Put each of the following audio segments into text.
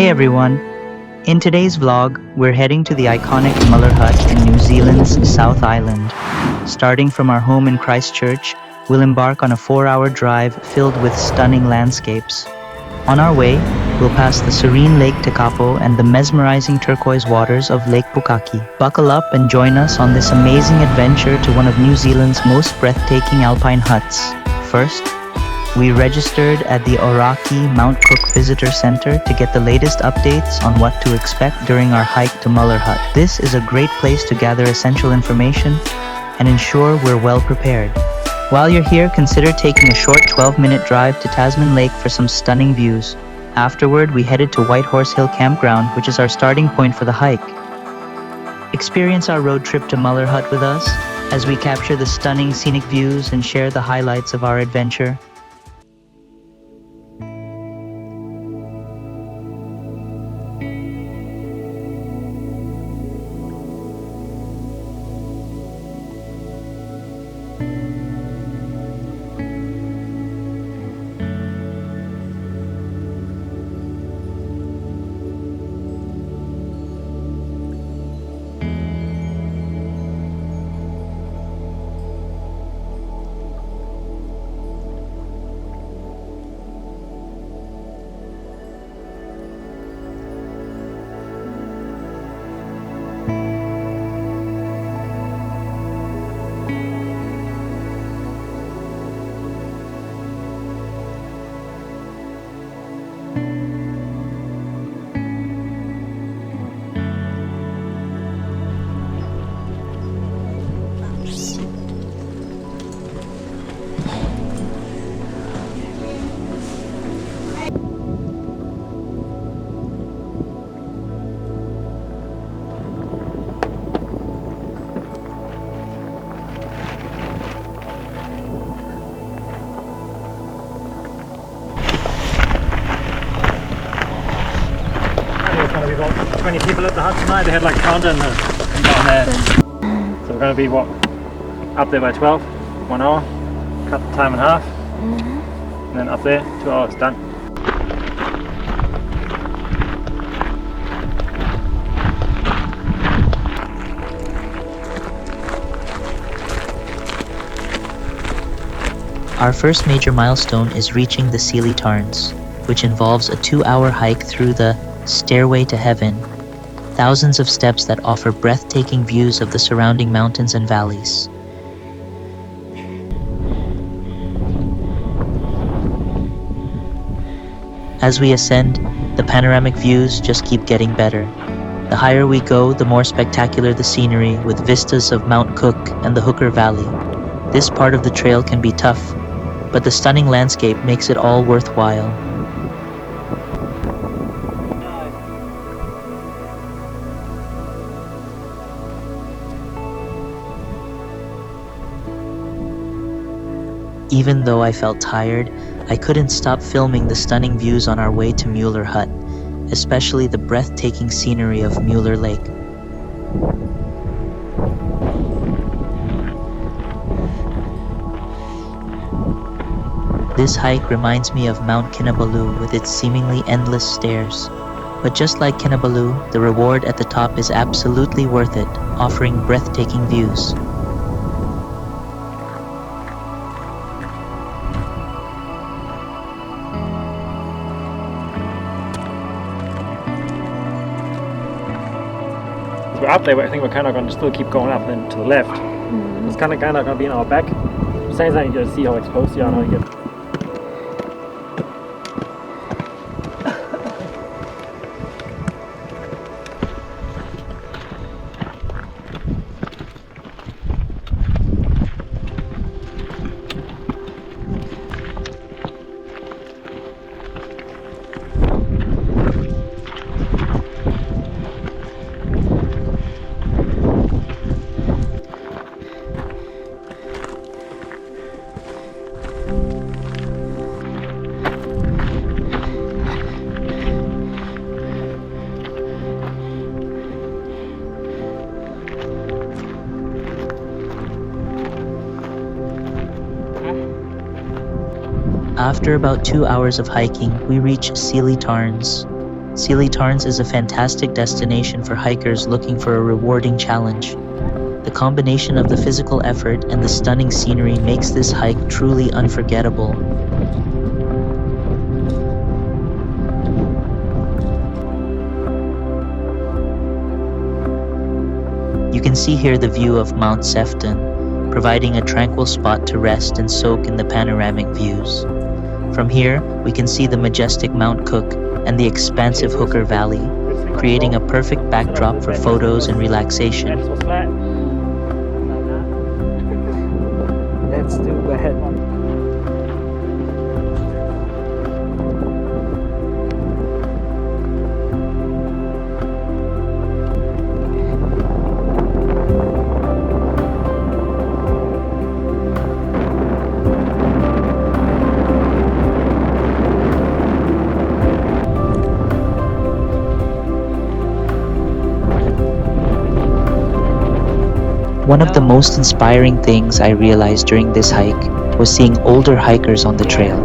Hey everyone! In today's vlog, we're heading to the iconic Mueller Hut in New Zealand's South Island. Starting from our home in Christchurch, we'll embark on a 4-hour drive filled with stunning landscapes. On our way, we'll pass the serene Lake Tekapo and the mesmerizing turquoise waters of Lake Pukaki. Buckle up and join us on this amazing adventure to one of New Zealand's most breathtaking alpine huts. First, we registered at the Aoraki Mount Cook Visitor Center to get the latest updates on what to expect during our hike to Mueller Hut. This is a great place to gather essential information and ensure we're well prepared. While you're here, consider taking a short 12-minute drive to Tasman Lake for some stunning views. Afterward, we headed to White Horse Hill Campground, which is our starting point for the hike. Experience our road trip to Mueller Hut with us as we capture the stunning scenic views and share the highlights of our adventure. About 20 people at the hut tonight. They had like counter and down there. So we're going to be up there by 12, 1 hour, cut the time in half, and then up there 2 hours, done. Our first major milestone is reaching the Sealy Tarns, which involves a 2-hour hike through the Stairway to Heaven, thousands of steps that offer breathtaking views of the surrounding mountains and valleys. As we ascend, the panoramic views just keep getting better. The higher we go, the more spectacular the scenery, with vistas of Mount Cook and the Hooker Valley. This part of the trail can be tough, but the stunning landscape makes it all worthwhile. Even though I felt tired, I couldn't stop filming the stunning views on our way to Mueller Hut, especially the breathtaking scenery of Mueller Lake. This hike reminds me of Mount Kinabalu with its seemingly endless stairs. But just like Kinabalu, the reward at the top is absolutely worth it, offering breathtaking views. We're up there, but I think we're kind of going to still keep going up then to the left. It's kind of going to be in our back. Same thing, you got to see how exposed you are now. You get After about 2 hours of hiking, we reach Sealy Tarns. Sealy Tarns is a fantastic destination for hikers looking for a rewarding challenge. The combination of the physical effort and the stunning scenery makes this hike truly unforgettable. You can see here the view of Mount Sefton, providing a tranquil spot to rest and soak in the panoramic views. From here, we can see the majestic Mount Cook and the expansive Hooker Valley, creating a perfect backdrop for photos and relaxation. That's too bad. One of the most inspiring things I realized during this hike was seeing older hikers on the trail.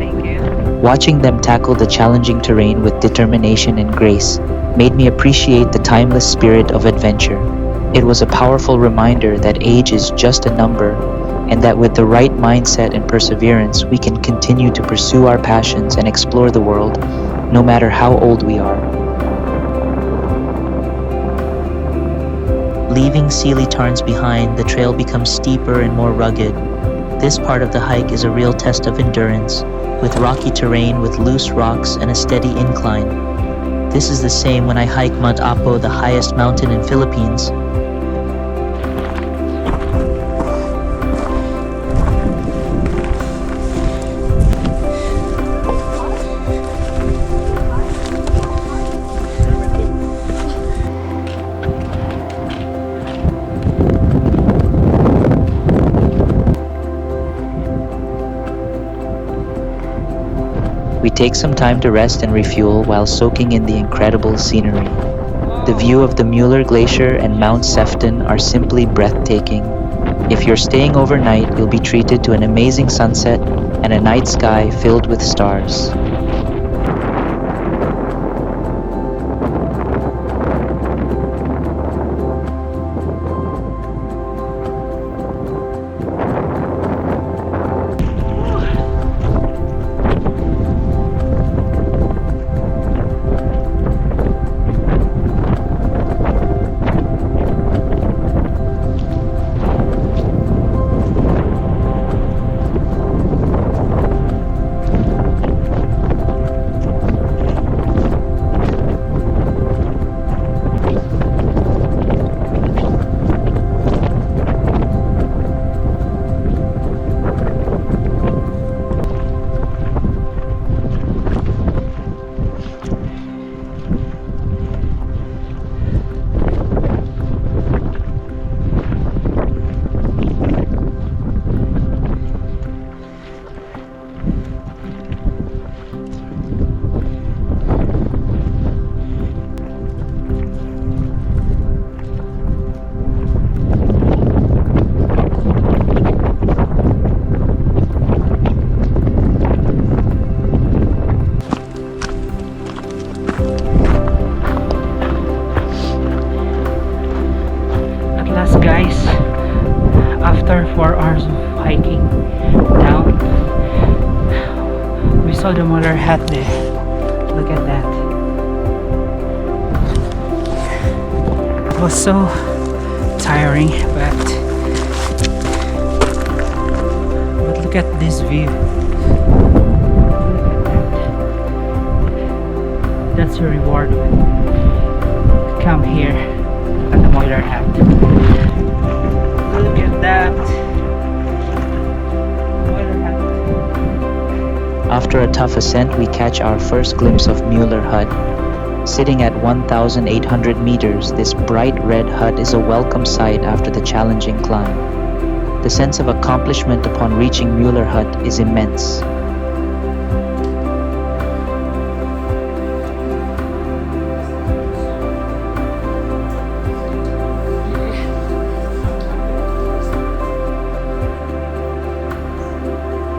Watching them tackle the challenging terrain with determination and grace made me appreciate the timeless spirit of adventure. It was a powerful reminder that age is just a number, and that with the right mindset and perseverance, we can continue to pursue our passions and explore the world, no matter how old we are. Leaving Sealy Tarns behind, the trail becomes steeper and more rugged. This part of the hike is a real test of endurance, with rocky terrain with loose rocks and a steady incline. This is the same when I hike Mount Apo, the highest mountain in Philippines. We take some time to rest and refuel while soaking in the incredible scenery. The view of the Mueller Glacier and Mount Sefton are simply breathtaking. If you're staying overnight, you'll be treated to an amazing sunset and a night sky filled with stars. Guys, after 4 hours of hiking down, we saw the Mueller Hut there. Look at that. It was so tiring, but look at this view. That's your reward when you come here at the Mueller Hut. Look at that. After a tough ascent, we catch our first glimpse of Mueller Hut. Sitting at 1,800 meters, this bright red hut is a welcome sight after the challenging climb. The sense of accomplishment upon reaching Mueller Hut is immense.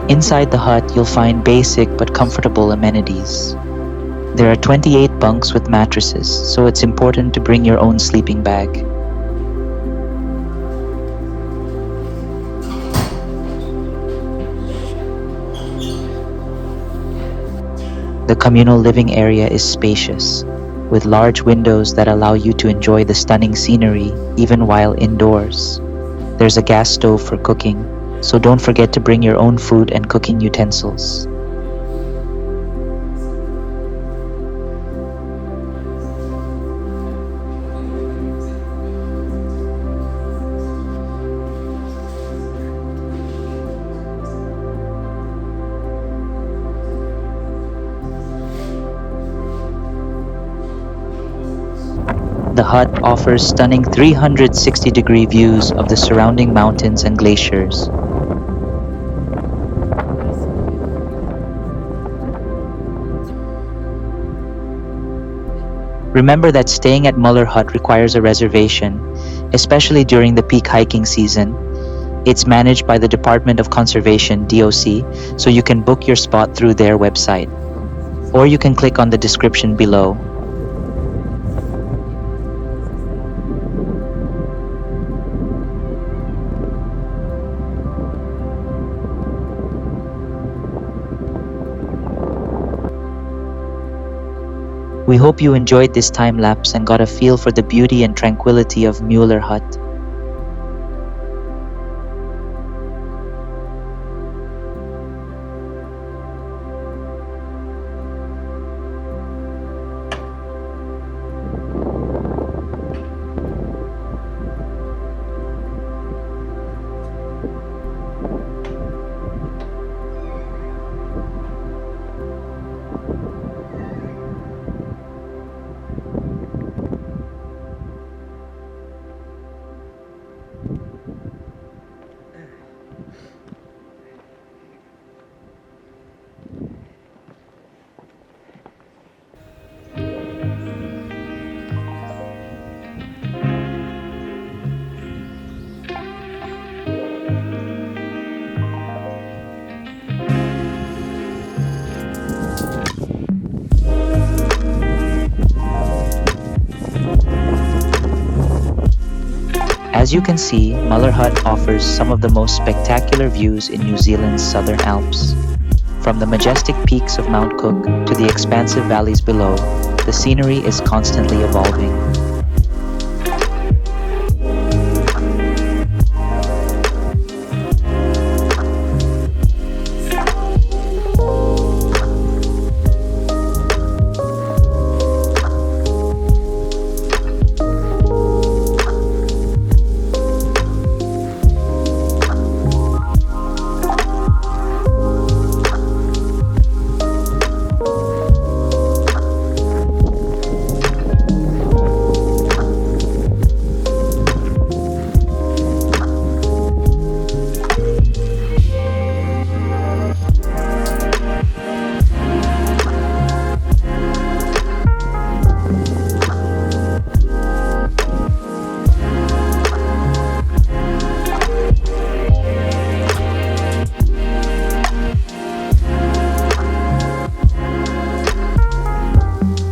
Inside the hut, you'll find basic but comfortable amenities. There are 28 bunks with mattresses, so it's important to bring your own sleeping bag. The communal living area is spacious, with large windows that allow you to enjoy the stunning scenery even while indoors. There's a gas stove for cooking, so don't forget to bring your own food and cooking utensils. The hut offers stunning 360-degree views of the surrounding mountains and glaciers. Remember that staying at Mueller Hut requires a reservation, especially during the peak hiking season. It's managed by the Department of Conservation, DOC, so you can book your spot through their website. Or you can click on the description below. We hope you enjoyed this time lapse and got a feel for the beauty and tranquility of Mueller Hut. As you can see, Mueller Hut offers some of the most spectacular views in New Zealand's Southern Alps. From the majestic peaks of Mount Cook to the expansive valleys below, the scenery is constantly evolving.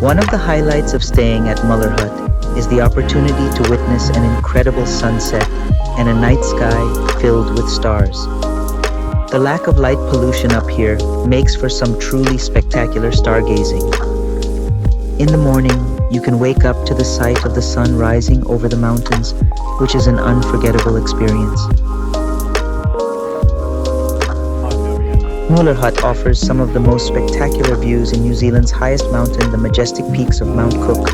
One of the highlights of staying at Mueller Hut is the opportunity to witness an incredible sunset and a night sky filled with stars. The lack of light pollution up here makes for some truly spectacular stargazing. In the morning, you can wake up to the sight of the sun rising over the mountains, which is an unforgettable experience. Mueller Hut offers some of the most spectacular views in New Zealand's highest mountain, the majestic peaks of Mount Cook.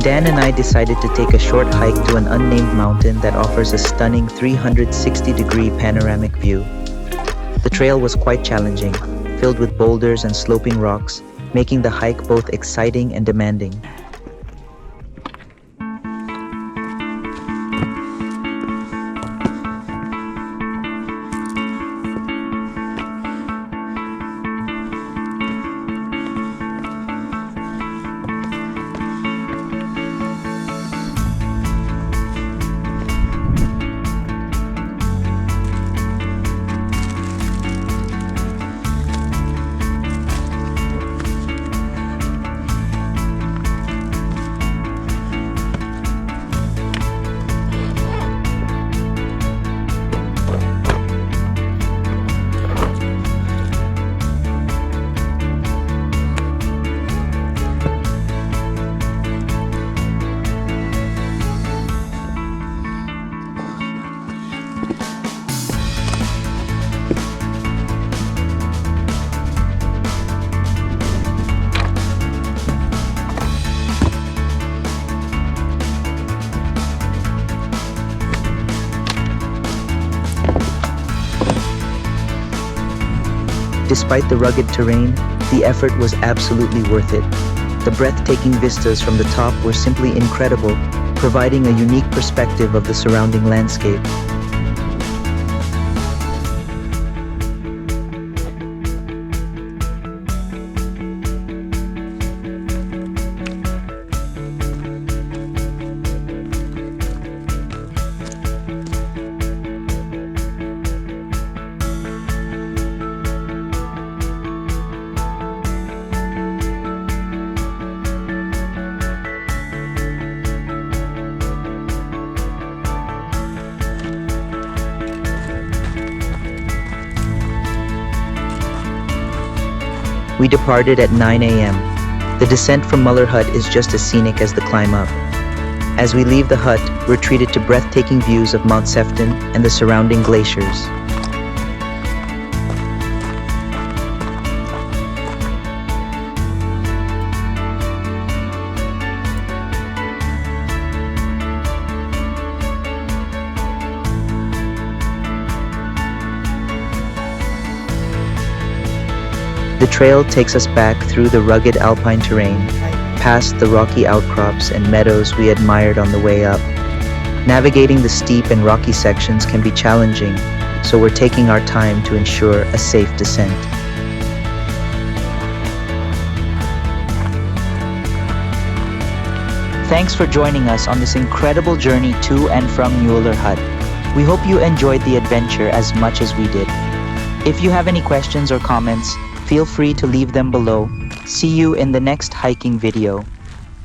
Dan and I decided to take a short hike to an unnamed mountain that offers a stunning 360-degree panoramic view. The trail was quite challenging, filled with boulders and sloping rocks, making the hike both exciting and demanding. Despite the rugged terrain, the effort was absolutely worth it. The breathtaking vistas from the top were simply incredible, providing a unique perspective of the surrounding landscape. We departed at 9 a.m. The descent from Mueller Hut is just as scenic as the climb up. As we leave the hut, we're treated to breathtaking views of Mount Sefton and the surrounding glaciers. The trail takes us back through the rugged alpine terrain, past the rocky outcrops and meadows we admired on the way up. Navigating the steep and rocky sections can be challenging, so we're taking our time to ensure a safe descent. Thanks for joining us on this incredible journey to and from Mueller Hut. We hope you enjoyed the adventure as much as we did. If you have any questions or comments, feel free to leave them below. See you in the next hiking video.